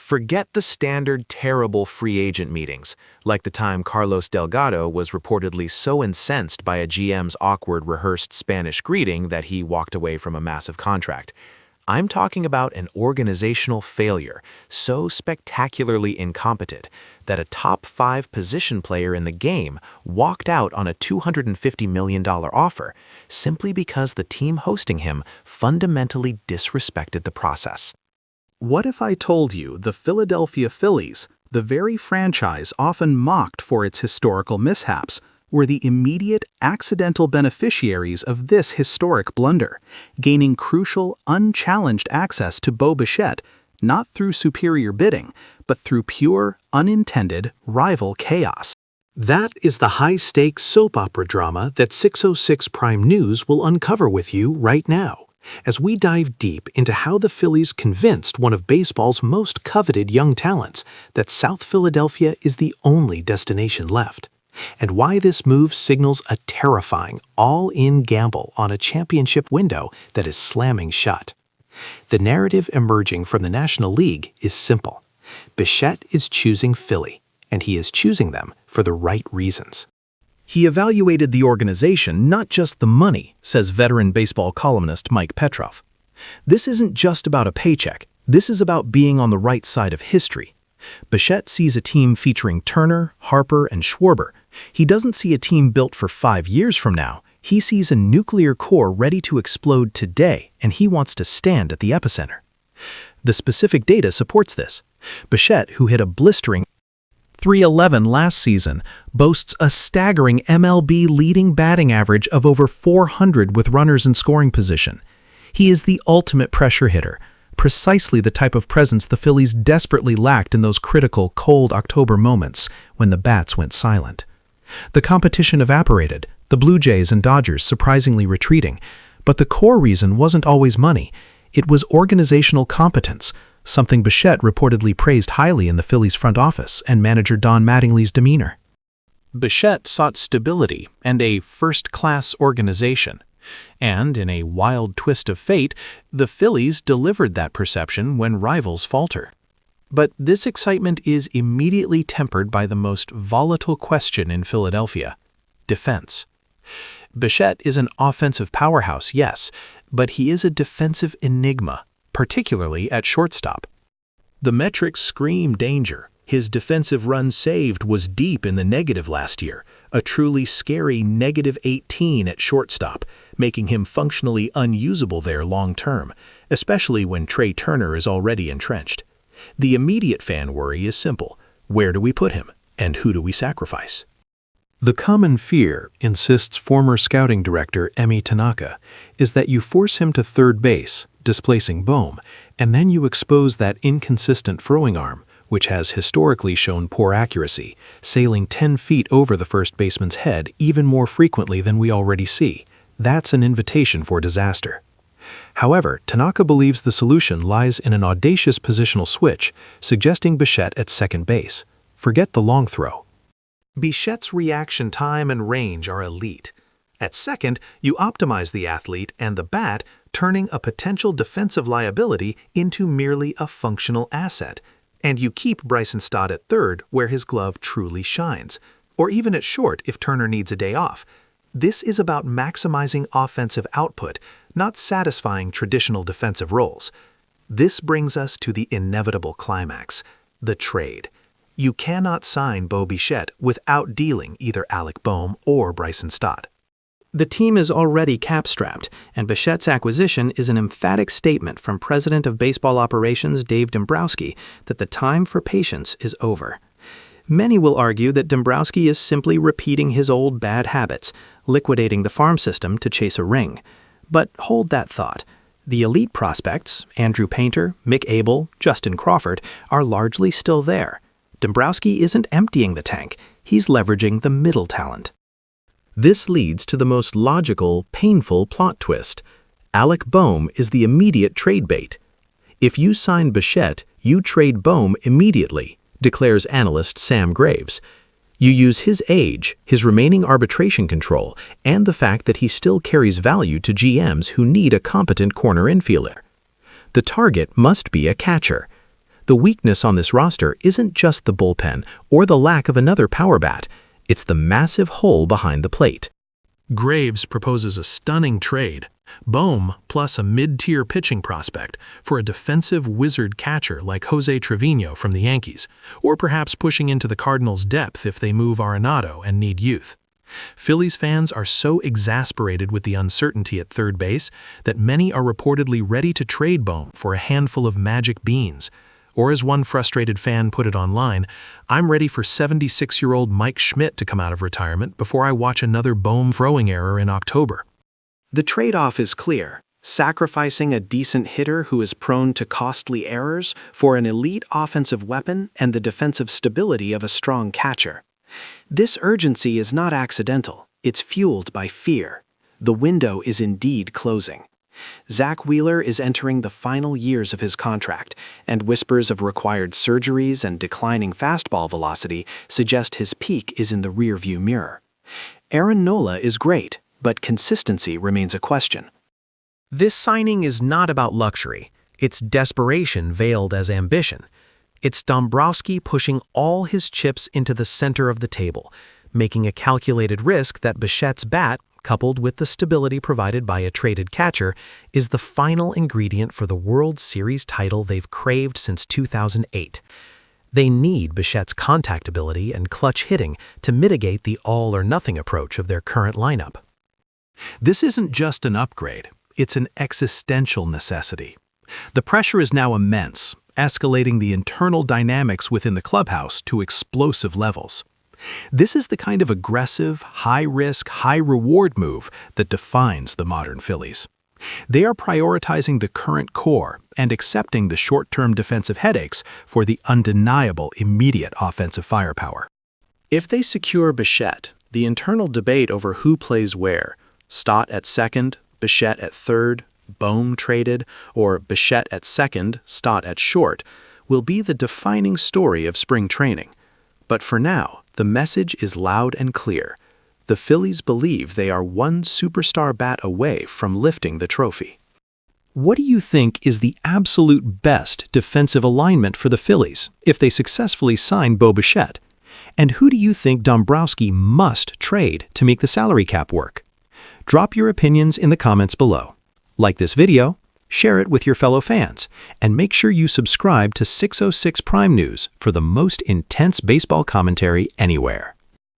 Forget the standard terrible free agent meetings, like the time Carlos Delgado was reportedly so incensed by a GM's awkward rehearsed Spanish greeting that he walked away from a massive contract. I'm talking about an organizational failure so spectacularly incompetent that a top 5 position player in the game walked out on a $250 million offer simply because the team hosting him fundamentally disrespected the process. What if I told you the Philadelphia Phillies, the very franchise often mocked for its historical mishaps, were the immediate accidental beneficiaries of this historic blunder, gaining crucial, unchallenged access to Bo Bichette, not through superior bidding, but through pure, unintended, rival chaos? That is the high-stakes soap opera drama that 606 Prime News will uncover with you right now, as we dive deep into how the Phillies convinced one of baseball's most coveted young talents that South Philadelphia is the only destination left, and why this move signals a terrifying, all-in gamble on a championship window that is slamming shut. The narrative emerging from the National League is simple. Bichette is choosing Philly, and he is choosing them for the right reasons. He evaluated the organization, not just the money, says veteran baseball columnist Mike Petroff. This isn't just about a paycheck. This is about being on the right side of history. Bichette sees a team featuring Turner, Harper, and Schwarber. He doesn't see a team built for 5 years from now. He sees a nuclear core ready to explode today, and he wants to stand at the epicenter. The specific data supports this. Bichette, who hit a blistering .311 last season, boasts a staggering MLB leading batting average of over 400 with runners in scoring position. He is the ultimate pressure hitter, precisely the type of presence the Phillies desperately lacked in those critical, cold October moments when the bats went silent. The competition evaporated, the Blue Jays and Dodgers surprisingly retreating, but the core reason wasn't always money. It was organizational competence, something Bichette reportedly praised highly in the Phillies front office and manager Don Mattingly's demeanor. Bichette sought stability and a first-class organization. And in a wild twist of fate, the Phillies delivered that perception when rivals falter. But this excitement is immediately tempered by the most volatile question in Philadelphia: defense. Bichette is an offensive powerhouse, yes, but he is a defensive enigma, particularly at shortstop. The metrics scream danger. His defensive run saved was deep in the negative last year, a truly scary -18 at shortstop, making him functionally unusable there long-term, especially when Trey Turner is already entrenched. The immediate fan worry is simple: where do we put him, and who do we sacrifice? The common fear, insists former scouting director Emi Tanaka, is that you force him to third base, displacing Bohm, and then you expose that inconsistent throwing arm, which has historically shown poor accuracy, sailing 10 feet over the first baseman's head even more frequently than we already see. That's an invitation for disaster. However, Tanaka believes the solution lies in an audacious positional switch, suggesting Bichette at second base. Forget the long throw. Bichette's reaction time and range are elite. At second, you optimize the athlete and the bat, turning a potential defensive liability into merely a functional asset. And you keep Bryson Stott at third, where his glove truly shines, or even at short if Turner needs a day off. This is about maximizing offensive output, not satisfying traditional defensive roles. This brings us to the inevitable climax: the trade. You cannot sign Bo Bichette without dealing either Alec Bohm or Bryson Stott. The team is already cap-strapped, and Bichette's acquisition is an emphatic statement from President of Baseball Operations Dave Dombrowski that the time for patience is over. Many will argue that Dombrowski is simply repeating his old bad habits, liquidating the farm system to chase a ring. But hold that thought. The elite prospects, Andrew Painter, Mick Abel, Justin Crawford, are largely still there. Dombrowski isn't emptying the tank, he's leveraging the middle talent. This leads to the most logical, painful plot twist. Alec Bohm is the immediate trade bait. If you sign Bichette, you trade Bohm immediately, declares analyst Sam Graves. You use his age, his remaining arbitration control, and the fact that he still carries value to GMs who need a competent corner infielder. The target must be a catcher. The weakness on this roster isn't just the bullpen or the lack of another power bat, it's the massive hole behind the plate. Graves proposes a stunning trade, Bohm plus a mid-tier pitching prospect for a defensive wizard catcher like Jose Trevino from the Yankees, or perhaps pushing into the Cardinals' depth if they move Arenado and need youth. Phillies fans are so exasperated with the uncertainty at third base that many are reportedly ready to trade Bohm for a handful of magic beans. Or as one frustrated fan put it online, "I'm ready for 76-year-old Mike Schmidt to come out of retirement before I watch another Bohm throwing error in October." The trade-off is clear, sacrificing a decent hitter who is prone to costly errors for an elite offensive weapon and the defensive stability of a strong catcher. This urgency is not accidental, it's fueled by fear. The window is indeed closing. Zach Wheeler is entering the final years of his contract, and whispers of required surgeries and declining fastball velocity suggest his peak is in the rearview mirror. Aaron Nola is great, but consistency remains a question. This signing is not about luxury. It's desperation veiled as ambition. It's Dombrowski pushing all his chips into the center of the table, making a calculated risk that Bichette's bat, coupled with the stability provided by a traded catcher, is the final ingredient for the World Series title they've craved since 2008. They need Bichette's contact ability and clutch hitting to mitigate the all-or-nothing approach of their current lineup. This isn't just an upgrade, it's an existential necessity. The pressure is now immense, escalating the internal dynamics within the clubhouse to explosive levels. This is the kind of aggressive, high-risk, high-reward move that defines the modern Phillies. They are prioritizing the current core and accepting the short-term defensive headaches for the undeniable immediate offensive firepower. If they secure Bichette, the internal debate over who plays where, Stott at second, Bichette at third, Bohm traded, or Bichette at second, Stott at short, will be the defining story of spring training. But for now, the message is loud and clear. The Phillies believe they are one superstar bat away from lifting the trophy. What do you think is the absolute best defensive alignment for the Phillies if they successfully sign Bo Bichette? And who do you think Dombrowski must trade to make the salary cap work? Drop your opinions in the comments below. Like this video, share it with your fellow fans, and make sure you subscribe to 606 Prime News for the most intense baseball commentary anywhere.